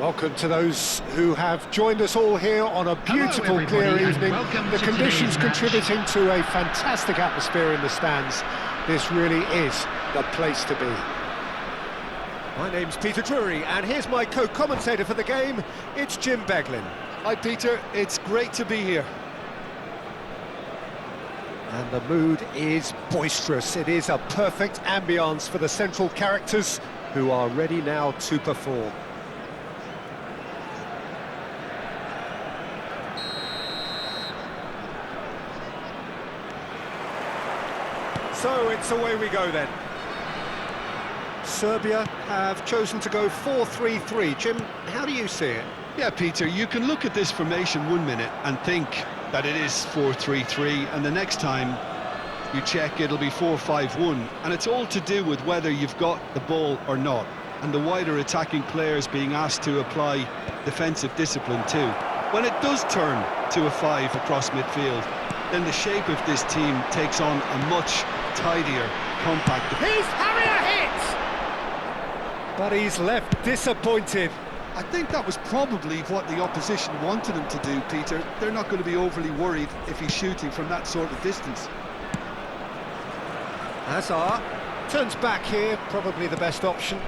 Welcome to those who have joined us all here on a beautiful, clear evening. The conditions contributing to a fantastic atmosphere in the stands. This really is the place to be. My name's Peter Drury, and here's my co-commentator for the game. It's Jim Beglin. Hi Peter, it's great to be here. And the mood is boisterous. It is a perfect ambience for the central characters who are ready now to perform. So it's away we go then. Serbia have chosen to go 4-3-3. Jim, how do you see it? Yeah, Peter, you can look at this formation 1 minute and think that it is 4-3-3, and the next time you check it'll be 4-5-1, and it's all to do with whether you've got the ball or not, and the wider attacking players being asked to apply defensive discipline too. When it does turn to a 5 across midfield, then the shape of this team takes on a much tidier, compact... He's having a hit! But he's left disappointed. I think that was probably what the opposition wanted him to do, Peter. They're not going to be overly worried if he's shooting from that sort of distance. Hazard turns back here, probably the best option.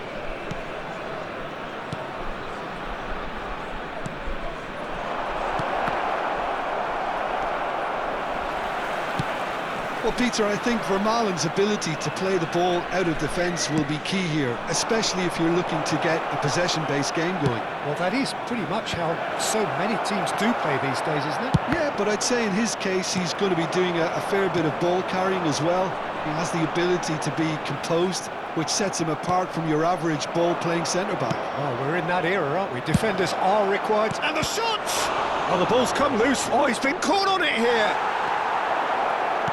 Well, Peter, I think Vermaelen's ability to play the ball out of defence will be key here, especially if you're looking to get a possession-based game going. Well, that is pretty much how so many teams do play these days, isn't it? Yeah, but I'd say in his case, he's going to be doing a fair bit of ball carrying as well. He has the ability to be composed, which sets him apart from your average ball-playing centre-back. Oh, we're in that era, aren't we? Defenders are required. And the shots! Oh, the ball's come loose. Oh, he's been caught on it here.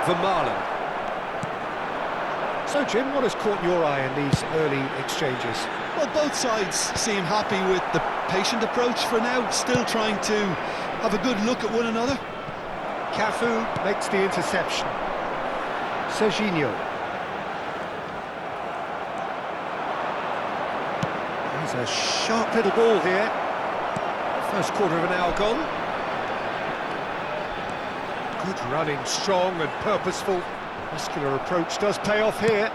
Vermaelen. So, Jim, what has caught your eye in these early exchanges? Well, both sides seem happy with the patient approach for now, still trying to have a good look at one another. Cafu makes the interception. Serginho. He's a sharp little ball here. First quarter of an hour gone. Good running, strong and purposeful. Muscular approach does pay off here.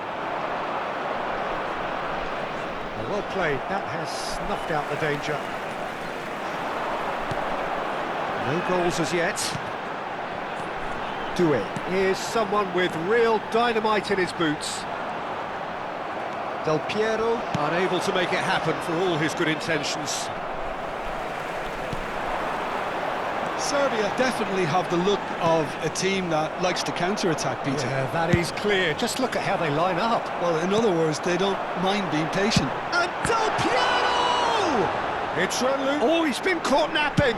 Well played, that has snuffed out the danger. No goals as yet. Doué is someone with real dynamite in his boots. Del Piero unable to make it happen for all his good intentions. Serbia definitely have the look of a team that likes to counter-attack, Peter. Yeah, that is clear. Just look at how they line up. Well, in other words, they don't mind being patient. And Del Piero! It's run loose. Oh, he's been caught napping.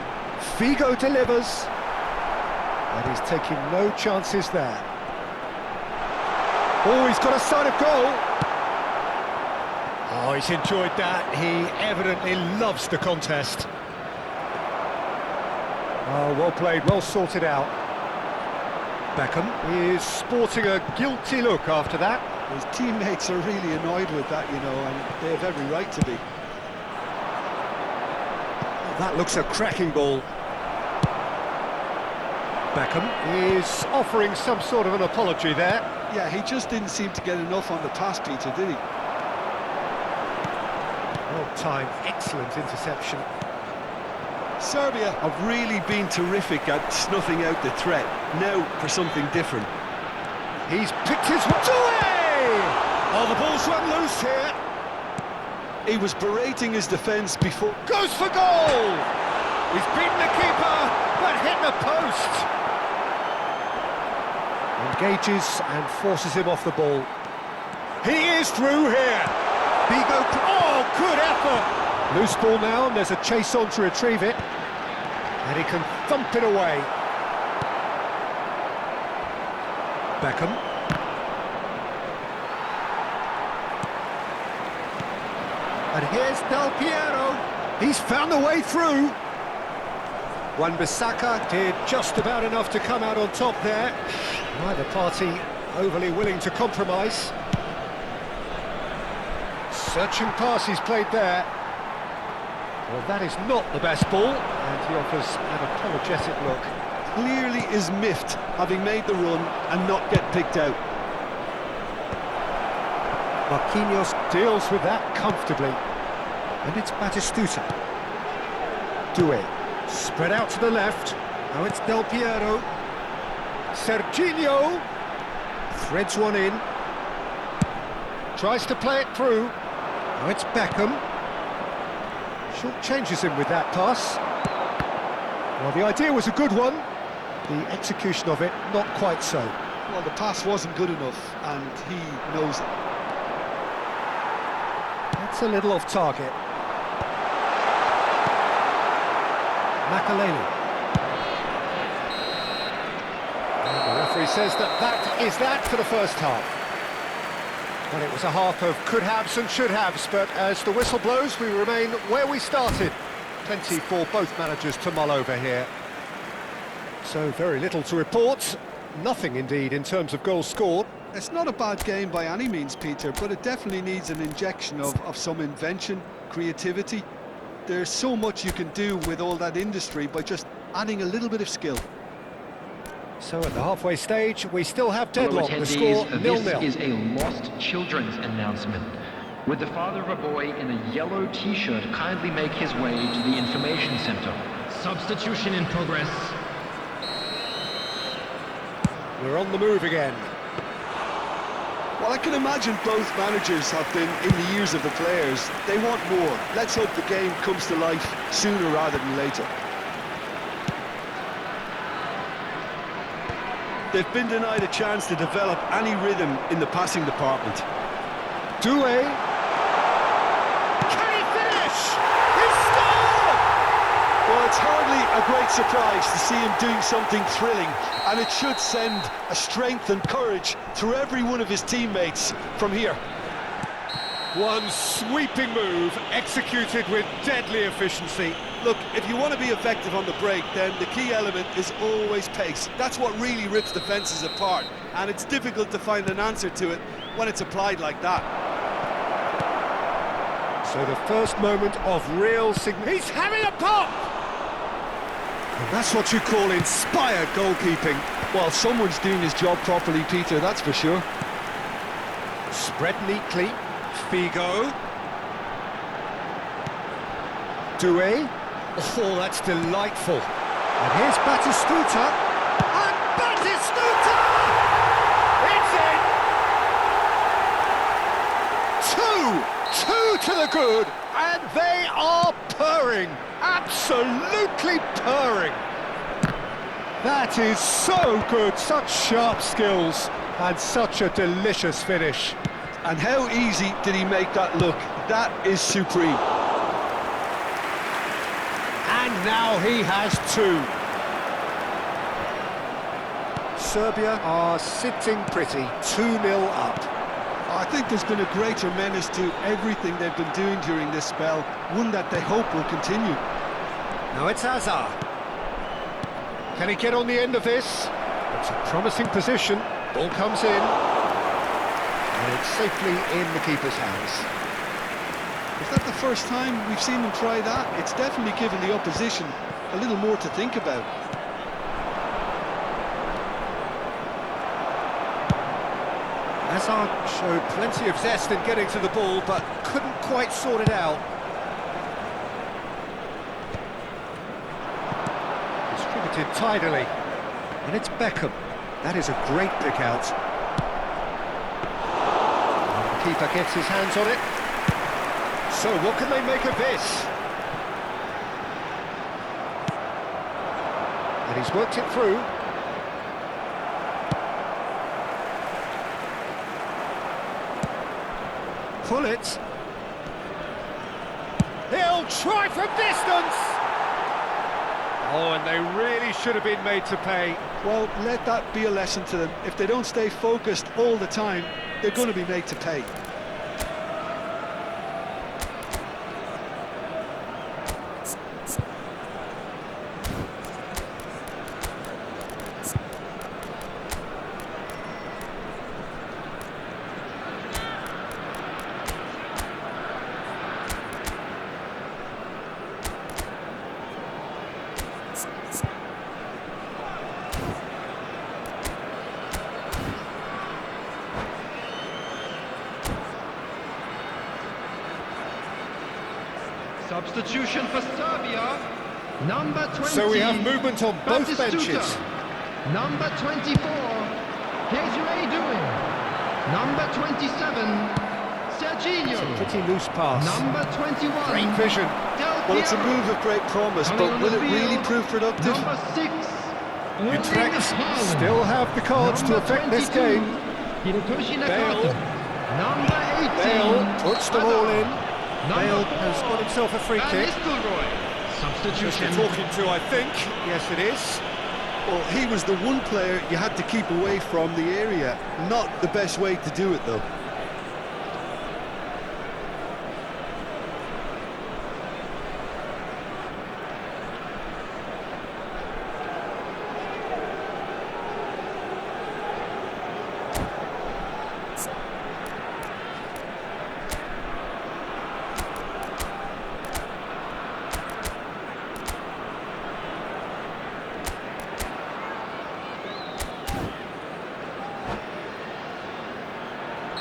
Figo delivers. And he's taking no chances there. Oh, he's got a sight of goal. Oh, he's enjoyed that. He evidently loves the contest. Oh, well played, well sorted out. Beckham is sporting a guilty look after that. His teammates are really annoyed with that, you know, and they have every right to be. Oh, that looks a cracking ball. Beckham is offering some sort of an apology there. Yeah, he just didn't seem to get enough on the pass, Peter, did he? Well timed, excellent interception. Serbia have really been terrific at snuffing out the threat. Now for something different. He's picked his way! Oh, the ball's run loose here. He was berating his defence before... Goes for goal! He's beaten the keeper, but hit the post. Engages and forces him off the ball. He is through here. Figo, oh, good effort! Loose ball now, and there's a chase on to retrieve it. And he can thump it away. Beckham. And here's Del Piero. He's found a way through. Wan-Bissaka did just about enough to come out on top there. Neither party overly willing to compromise. Searching pass he's played there. Well, that is not the best ball, and he offers an apologetic look. Clearly is miffed, having made the run and not get picked out. Marquinhos deals with that comfortably. And it's Batistuta. Doué, spread out to the left. Now it's Del Piero. Serginho threads one in. Tries to play it through. Now it's Beckham. Short changes him with that pass. Well, the idea was a good one. The execution of it, not quite so. Well, the pass wasn't good enough, and he knows it. That's a little off target. Makaleli. The referee says that is that for the first half. Well, it was a half of could-haves and should-haves, but as the whistle blows, we remain where we started. Plenty for both managers to mull over here. So very little to report. Nothing, indeed, in terms of goals scored. It's not a bad game by any means, Peter, but it definitely needs an injection of some invention, creativity. There's so much you can do with all that industry by just adding a little bit of skill. So at the halfway stage, we still have deadlock. The score 0-0. This is a lost children's announcement. Would the father of a boy in a yellow t-shirt kindly make his way to the information center? Substitution in progress. We're on the move again. Well, I can imagine both managers have been in the ears of the players. They want more. Let's hope the game comes to life sooner rather than later. They've been denied a chance to develop any rhythm in the passing department. Doué. Can he finish? He scored! Well, it's hardly a great surprise to see him doing something thrilling, and it should send a strength and courage through every one of his teammates from here. One sweeping move, executed with deadly efficiency. Look, if you want to be effective on the break, then the key element is always pace. That's what really rips defences apart, and it's difficult to find an answer to it when it's applied like that. So the first moment of real significance. He's having a pop! And that's what you call inspired goalkeeping. Well, someone's doing his job properly, Peter, that's for sure. Spread neatly. Figo. Doué. Oh, that's delightful. And here's Batistuta. And Batistuta! It's in! Two to the good, and they are purring. Absolutely purring. That is so good, such sharp skills, and such a delicious finish. And how easy did he make that look? That is supreme. And now he has two. Serbia are sitting pretty, 2-0 up. I think there's been a greater menace to everything they've been doing during this spell, one that they hope will continue. Now it's Hazard. Can he get on the end of this? It's a promising position. Ball comes in. And it's safely in the keeper's hands. Is that the first time we've seen them try that? It's definitely given the opposition a little more to think about. Hazard showed plenty of zest in getting to the ball, but couldn't quite sort it out. Distributed tidily. And it's Beckham. That is a great pick out. And the keeper gets his hands on it. So what can they make of this? And he's worked it through. Pull it. He'll try from distance! Oh, and they really should have been made to pay. Well, let that be a lesson to them. If they don't stay focused all the time, they're going to be made to pay. Substitution for Serbia. Number 20. So we have movement on both Batistuta. benches. Number 24. Here's Ray doing. Number 27. Serginho. Pretty loose pass. Number 21. Great vision. Del Well, it's a Piero. move of great promise, Coming but on will the it really field. prove productive? Number 6. Utrecht still have the cards to affect this game. Hirotoshi Bale. Nakata. Number 18. Bale puts them all in. Number Bale 4. has got himself a free Van kick. Nistelrooy. Substitution. Talking to, I think. Yes, it is. Well, he was the one player you had to keep away from the area. Not the best way to do it, though.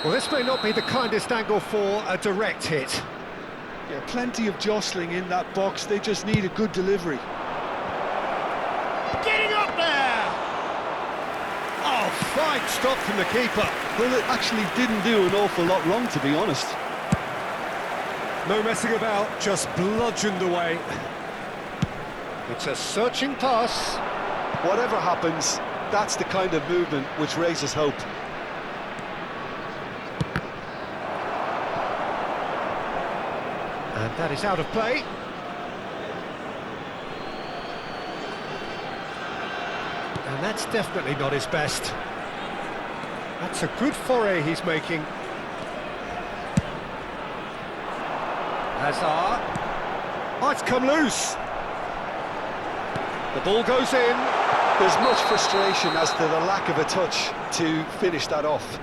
Well, this may not be the kindest angle for a direct hit. Yeah, plenty of jostling in that box. They just need a good delivery. Getting up there! Oh, fine stop from the keeper. Well, it actually didn't do an awful lot wrong, to be honest. No messing about, just bludgeoned away. It's a searching pass. Whatever happens, that's the kind of movement which raises hope. And that is out of play. And that's definitely not his best. That's a good foray he's making. Hazard. Oh, it's come loose. The ball goes in. There's much frustration as to the lack of a touch to finish that off.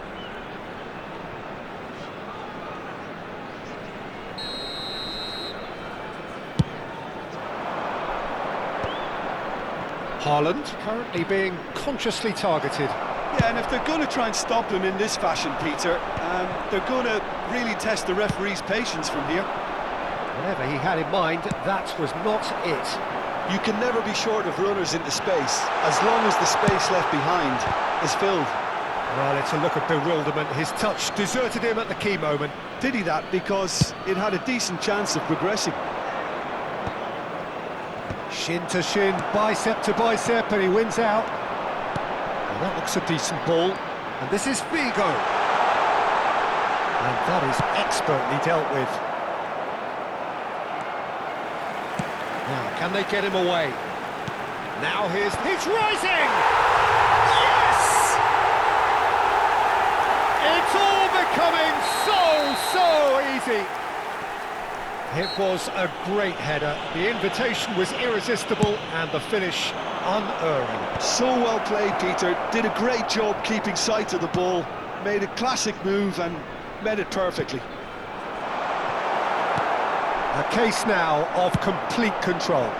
Haaland currently being consciously targeted. Yeah, and if they're going to try and stop him in this fashion, Peter, they're going to really test the referee's patience from here. Whatever he had in mind, that was not it. You can never be short of runners into space, as long as the space left behind is filled. Well, it's a look of bewilderment. His touch deserted him at the key moment. Did he that? Because it had a decent chance of progressing. Shin to shin, bicep to bicep, and he wins out. Well, that looks a decent ball. And this is Figo. And that is expertly dealt with. Now, can they get him away? Now he's rising! Yes! It's all becoming so easy. It was a great header. The invitation was irresistible and the finish unerring. So well played, Peter. Did a great job keeping sight of the ball. Made a classic move and met it perfectly. A case now of complete control.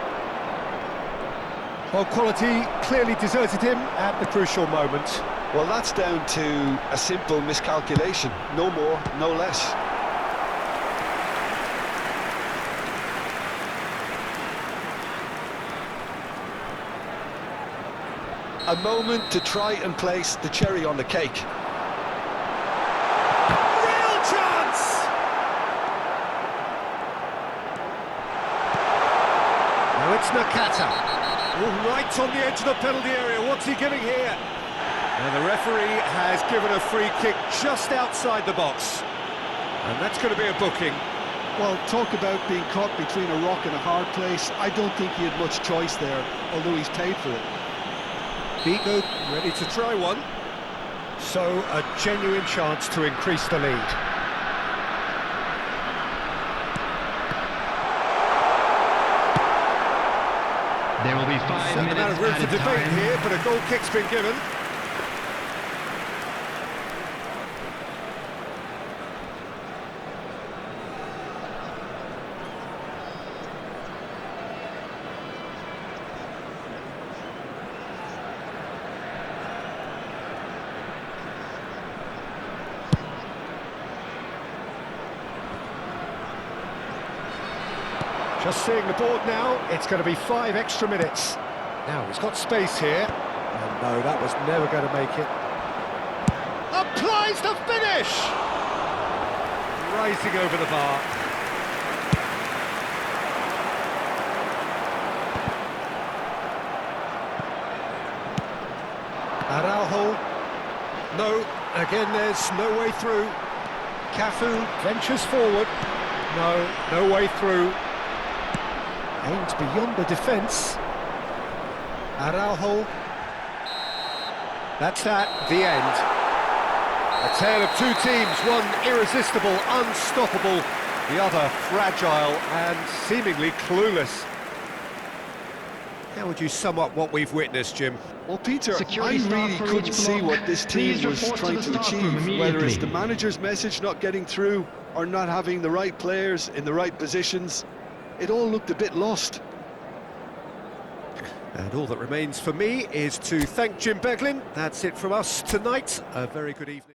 Well, quality clearly deserted him at the crucial moment. Well, that's down to a simple miscalculation. No more, no less. A moment to try and place the cherry on the cake. Real chance! Now it's Nakata. Oh, right on the edge of the penalty area. What's he giving here? And the referee has given a free kick just outside the box. And that's going to be a booking. Well, talk about being caught between a rock and a hard place. I don't think he had much choice there, although he's paid for it. Figo ready to try one. So, a genuine chance to increase the lead. There will be 5 Certain minutes amount of room for added debate time. here, but a goal kick's been given. Just seeing the board now, it's going to be 5 extra minutes. Now, he's got space here. And no, that was never going to make it. Applies the finish! Rising over the bar. Araujo. No, again there's no way through. Cafu ventures forward. No way through. Aims beyond the defence. Araujo. That's that, the end. A tale of two teams, one irresistible, unstoppable, the other fragile and seemingly clueless. How would you sum up what we've witnessed, Jim? Well, Peter, Security I staff really for couldn't each see block. what this Please team was report to trying the to staff room achieve, whether it's the immediately. manager's message not getting through or not having the right players in the right positions. It all looked a bit lost. And all that remains for me is to thank Jim Beglin. That's it from us tonight. A very good evening.